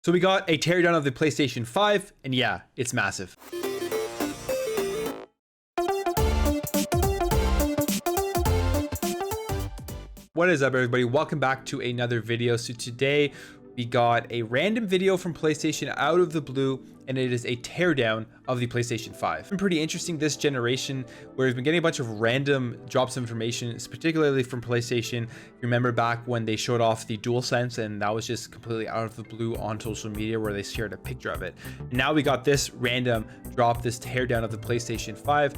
So we got a teardown of the PlayStation 5, and yeah, it's massive. What is up, everybody? Welcome back to another video. So today we got a random video from PlayStation out of the blue, and it is a teardown of the PlayStation 5. It's been pretty interesting this generation, where we've been getting a bunch of random drops of information, particularly from PlayStation. You remember back when they showed off the DualSense, and that was just completely out of the blue on social media, where they shared a picture of it. And now we got this random drop, this teardown of the PlayStation 5.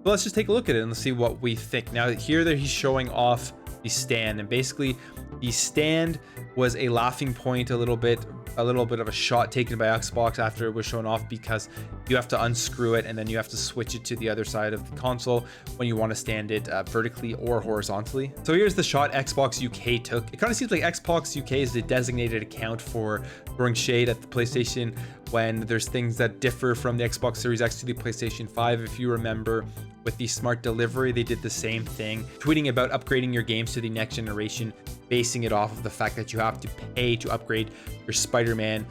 But let's just take a look at it and let's see what we think. Now here that he's showing off the stand, and basically the stand was a laughing point, a little bit of a shot taken by Xbox after it was shown off, because you have to unscrew it and then you have to switch it to the other side of the console when you want to stand it vertically or horizontally. So here's the shot Xbox UK took. It kind of seems like Xbox UK is the designated account for throwing shade at the PlayStation when there's things that differ from the Xbox Series X to the PlayStation 5. If you remember, with the smart delivery, they did the same thing, tweeting about upgrading your games to the next generation, basing it off of the fact that you have to pay to upgrade your Spider-Man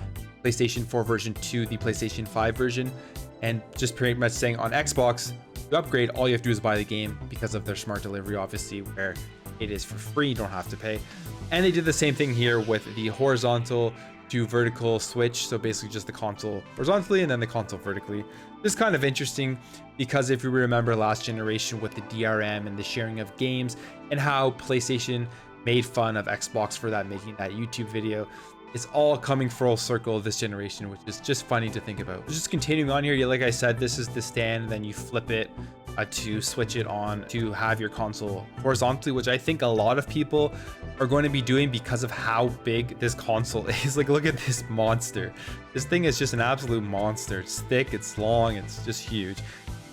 PlayStation 4 version to the PlayStation 5 version, and just pretty much saying on Xbox, to upgrade, all you have to do is buy the game because of their smart delivery, obviously, where it is for free, you don't have to pay. And they did the same thing here with the horizontal to vertical switch, so basically just the console horizontally and then the console vertically. This is kind of interesting because if you remember last generation with the DRM and the sharing of games, and how PlayStation made fun of Xbox for that, making that YouTube video, it's all coming full circle this generation, which is just funny to think about. Just continuing on here, yeah, like I said, this is the stand, then you flip it to switch it on to have your console horizontally, which I think a lot of people are going to be doing because of how big this console is. Like, look at this monster. This thing is just an absolute monster. It's thick, it's long, it's just huge.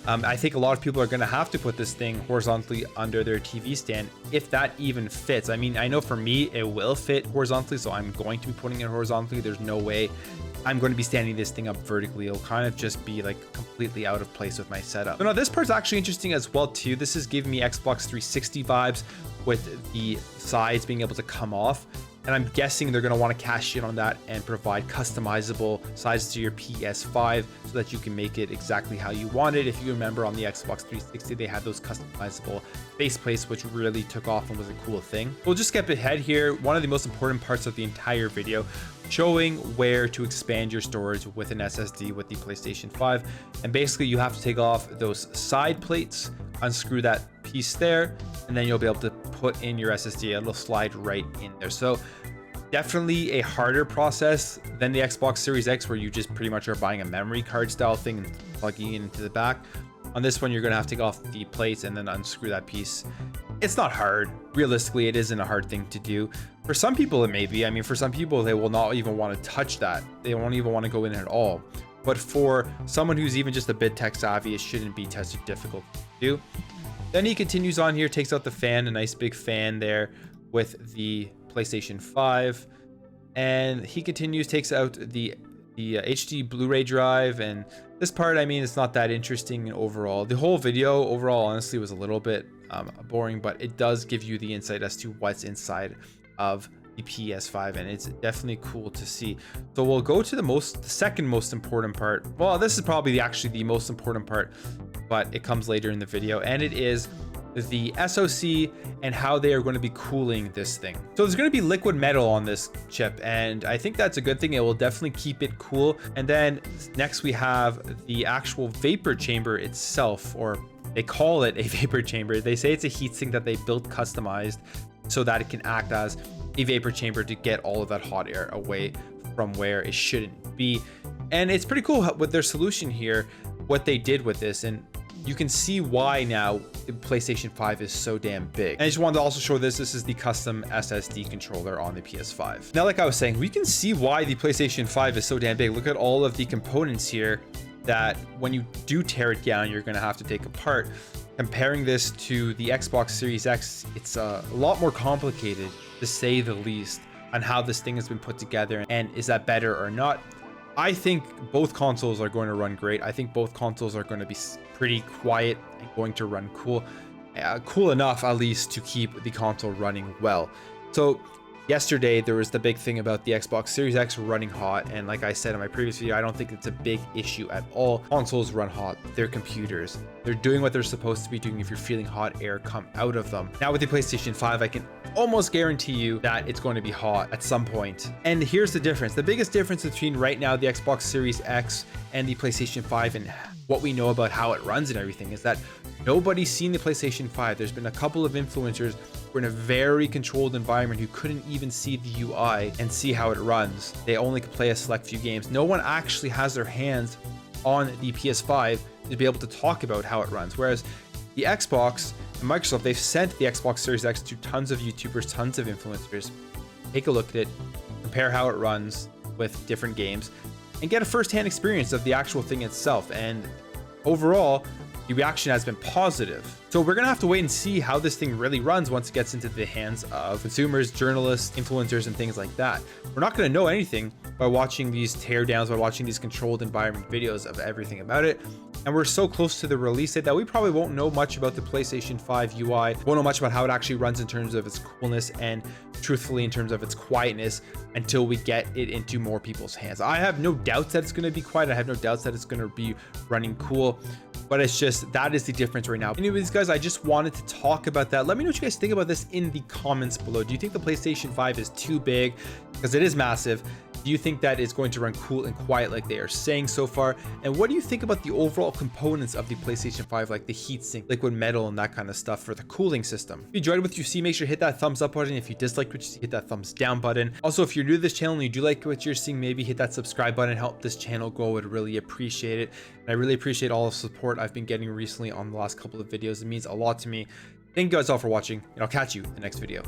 I think a lot of people are going to have to put this thing horizontally under their TV stand, if that even fits. I mean, I know for me it will fit horizontally, so I'm going to be putting it horizontally. There's no way I'm going to be standing this thing up vertically. It'll kind of just be like completely out of place with my setup. So now this part's actually interesting as well too. This is giving me Xbox 360 vibes, with the sides being able to come off. And I'm guessing they're going to want to cash in on that and provide customizable sides to your PS5 so that you can make it exactly how you want it. If you remember, on the Xbox 360, they had those customizable faceplates, which really took off and was a cool thing. We'll just skip ahead here. One of the most important parts of the entire video, showing where to expand your storage with an SSD with the PlayStation 5. And basically you have to take off those side plates, unscrew that piece there, and then you'll be able to put in your SSD. It'll slide right in there. So definitely a harder process than the Xbox Series X, where you just pretty much are buying a memory card style thing and plugging it into the back. On this one, you're gonna have to take off the plates and then unscrew that piece. It's not hard. Realistically, it isn't a hard thing to do. For some people it may be. I mean, for some people, they will not even want to touch that. They won't even want to go in at all. But for someone who's even just a bit tech savvy, it shouldn't be too difficult to do. Then he continues on here, takes out the fan, a nice big fan there with the PlayStation 5. And he continues, takes out the HD Blu-ray drive. And this part, I mean, it's not that interesting overall. The whole video overall, honestly, was a little bit boring, but it does give you the insight as to what's inside of the PS5, and it's definitely cool to see. So we'll go to the second most important part. Well, this is probably actually the most important part, but it comes later in the video, and it is the SoC and how they are going to be cooling this thing. So there's going to be liquid metal on this chip, and I think that's a good thing. It will definitely keep it cool. And then next we have the actual vapor chamber itself, or they call it a vapor chamber. They say it's a heatsink that they built customized so that it can act as a vapor chamber to get all of that hot air away from where it shouldn't be. And it's pretty cool with their solution here, what they did with this. And you can see why now the PlayStation 5 is so damn big. And I just wanted to also show this is the custom SSD controller on the PS5. Now, like I was saying, we can see why the PlayStation 5 is so damn big. Look at all of the components here that when you do tear it down, you're gonna have to take apart. Comparing this to the Xbox Series X, it's a lot more complicated, to say the least, on how this thing has been put together, and is that better or not. I think both consoles are going to run great. I think both consoles are going to be pretty quiet and going to run cool enough at least to keep the console running well. So Yesterday, there was the big thing about the Xbox Series X running hot. And like I said in my previous video, I don't think it's a big issue at all. Consoles run hot, they're computers. They're doing what they're supposed to be doing if you're feeling hot air come out of them. Now with the PlayStation 5, I can almost guarantee you that it's going to be hot at some point. And here's the difference. The biggest difference between right now the Xbox Series X and the PlayStation 5 and what we know about how it runs and everything is that nobody's seen the PlayStation 5. There's been a couple of influencers who are in a very controlled environment who couldn't even see the UI and see how it runs. They only could play a select few games. No one actually has their hands on the PS5 to be able to talk about how it runs. Whereas the Xbox and Microsoft, they've sent the Xbox Series X to tons of YouTubers, tons of influencers. Take a look at it, compare how it runs with different games, and get a first-hand experience of the actual thing itself. And overall, the reaction has been positive. So we're gonna have to wait and see how this thing really runs once it gets into the hands of consumers, journalists, influencers, and things like that. We're not gonna know anything by watching these teardowns, by watching these controlled environment videos of everything about it. And we're so close to the release date that we probably won't know much about the PlayStation 5 UI, won't know much about how it actually runs in terms of its coolness and truthfully in terms of its quietness until we get it into more people's hands. I have no doubts that it's going to be quiet. I have no doubts that it's going to be running cool, but it's just, that is the difference right now. Anyways, guys, I just wanted to talk about that. Let me know what you guys think about this in the comments below. Do you think the PlayStation 5 is too big? Because it is massive. Do you think that it's going to run cool and quiet like they are saying so far? And what do you think about the overall components of the PlayStation 5, like the heatsink, liquid metal, and that kind of stuff for the cooling system? If you enjoyed what you see, make sure to hit that thumbs up button. If you disliked what you see, hit that thumbs down button. Also, if you're new to this channel and you do like what you're seeing, maybe hit that subscribe button and help this channel grow. I would really appreciate it. And I really appreciate all the support I've been getting recently on the last couple of videos. It means a lot to me. Thank you guys all for watching, and I'll catch you in the next video.